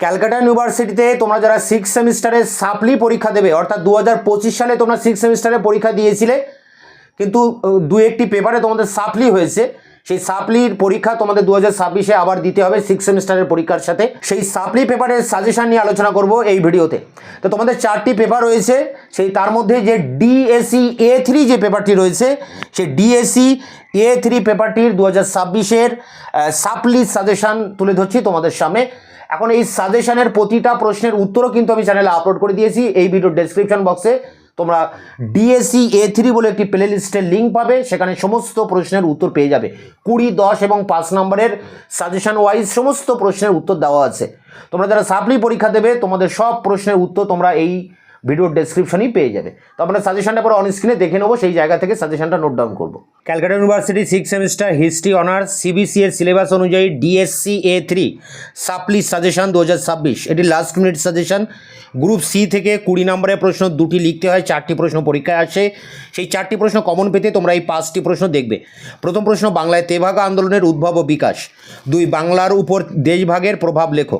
ক্যালকাটা ইউনিভার্সিটিতে তোমরা যারা 6 সেমিস্টারের সাপ্লি পরীক্ষা দেবে, অর্থাৎ 2025 সালে তোমরা 6 সেমিস্টারের পরীক্ষা দিয়েছিলে, কিন্তু দু একটি পেপারে তোমাদের সাপ্লি হয়েছে, সেই সাপ্লির পরীক্ষা তোমাদের 2026-এ আবার দিতে হবে 6 সেমিস্টারের পরীক্ষার সাথে। সেই সাপ্লি পেপারের সাজেশন নিয়ে আলোচনা করব এই ভিডিওতে। তো তোমাদের 4টি পেপার রয়েছে, সেই তার মধ্যে যে ডিএসসি A3 যে পেপারটি রয়েছে, সেই ডিএসসি A3 পেপারটির 2026-এর সাপ্লি সাজেশন তুলে ধরছি তোমাদের সামনে। এখন এই সাজেশনের প্রতিটা প্রশ্নের উত্তরও কিন্তু আমি চ্যানেলে আপলোড করে দিয়েছি। এই ভিডিওর ডেসক্রিপশন বক্সে তোমরা ডিএসসি A3 বলে একটি প্লে লিস্টের লিঙ্ক পাবে, সেখানে সমস্ত প্রশ্নের উত্তর পেয়ে যাবে। 20, 10 এবং 5 নম্বরের সাজেশন ওয়াইজ সমস্ত প্রশ্নের উত্তর দেওয়া আছে। তোমরা যারা সাপ্লি পরীক্ষা দেবে, তোমাদের সব প্রশ্নের উত্তর তোমরা এই ভিডিওর ডেসক্রিপশনেই পেয়ে যাবে। তো আমরা সাজেশনটা পরে অন স্ক্রিনে দেখে নেবো, সেই জায়গা থেকে সাজেশনটা নোট ডাউন করবো। Calcutta university 6 semester history honours CBC এর সিলেবাস অনুযায়ী ডিএসসি A3 সাপ্লি সাজেশন 2026, এটি last minute suggestion. Group C থেকে 20 নম্বরের প্রশ্ন 2টি লিখতে হয়, 4টি প্রশ্ন পরীক্ষায় আসে। সেই 4টি প্রশ্ন কমন পেতে তোমরা এই 5টি প্রশ্ন দেখবে। প্রথম প্রশ্ন, বাংলায় তেভাগা আন্দোলনের উদ্ভব ও বিকাশ। 2, বাংলার উপর দেশভাগের প্রভাব লেখো।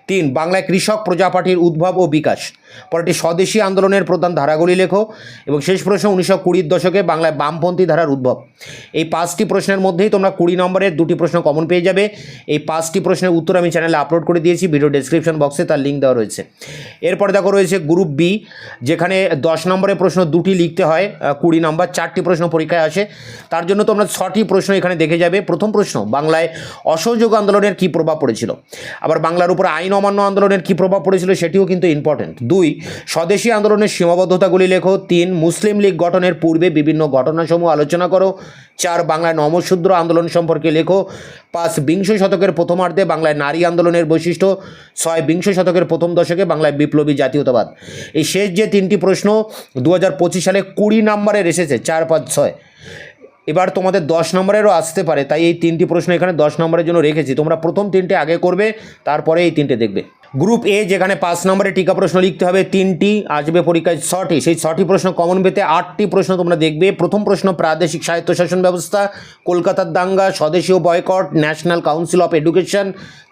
3, বাংলায় কৃষক প্রজা পার্টির উদ্ভব ও বিকাশ। পরেরটি, স্বদেশী আন্দোলনের প্রধান ধারাগুলি লেখো। এবং শেষ প্রশ্ন, 1920-র দশকে বাংলায় বামপন্থী ধারার উদ্ভব। এই 5টি প্রশ্নের মধ্যেই তোমরা 20 নম্বরের 2টি প্রশ্ন কমন পেয়ে যাবে। এই 5টি প্রশ্নের উত্তর আমি চ্যানেলে আপলোড করে দিয়েছি, ভিডিও ডেসক্রিপশন বক্সে তার লিঙ্ক দেওয়া রয়েছে। এরপরে দেখো রয়েছে গ্রুপ বি, যেখানে 10 নম্বরের প্রশ্ন 2টি লিখতে হয়, 20 নম্বর, 4টি প্রশ্ন পরীক্ষায় আসে। তার জন্য তোমরা 6টি প্রশ্ন এখানে দেখে যাবে। প্রথম প্রশ্ন, বাংলায় অসহযোগ আন্দোলনের কী প্রভাব পড়েছিল। আবার বাংলার উপর আইন অমান্য আন্দোলনের কী প্রভাব পড়েছিল সেটিও কিন্তু ইম্পর্টেন্ট। 2, স্বদেশী আন্দোলনের সীমাবদ্ধতাগুলি লেখো। 3, মুসলিম লীগ গঠনের পূর্বে বিভিন্ন ঘটনাসমূহ আলোচনা করো। 4, বাংলায় নমশূদ্র আন্দোলন সম্পর্কে লেখো। 5, বিংশ শতকের প্রথমার্ধে বাংলায় নারী আন্দোলনের বৈশিষ্ট্য। 6, বিংশ শতকের প্রথম দশকে বাংলায় বিপ্লবী জাতীয়তাবাদ। এই শেষ যে 3টি প্রশ্ন 2025 সালে 20 নম্বরের এসেছে, 4, 5, 6। এবার তোমাদের 10 নম্বরেরও আসতে পারে, তাই এই 3টি প্রশ্ন এখানে 10 নম্বরের জন্য রেখেছি। তোমরা প্রথম 3টে আগে করবে, তারপরে এই 3টে দেখবে। গ্রুপ এ, যেখানে 5 নম্বরে টিকা প্রশ্ন লিখতে হবে, 3টি আসবে পরীক্ষায় 6টি। সেই 6টি প্রশ্ন কমন পেতে 8টি প্রশ্ন তোমরা দেখবে। প্রথম প্রশ্ন, প্রাদেশিক স্বায়ত্তশাসন ব্যবস্থা, কলকাতার দাঙ্গা, স্বদেশী ও বয়কট, ন্যাশনাল কাউন্সিল অফ এডুকেশন,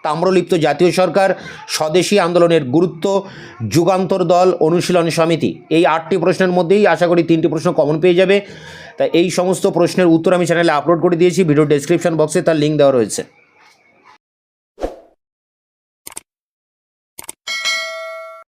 তাম্রলিপ্ত জাতীয় সরকার, স্বদেশী আন্দোলনের গুরুত্ব, যুগান্তর দল, অনুশীলন সমিতি। এই 8টি প্রশ্নের মধ্যেই আশা করি 3টি প্রশ্ন কমন পেয়ে যাবে। তাই এই সমস্ত প্রশ্নের উত্তর আমি চ্যানেলে আপলোড করে দিয়েছি, ভিডিও ডেসক্রিপশন বক্সে তার লিঙ্ক দেওয়া রয়েছে।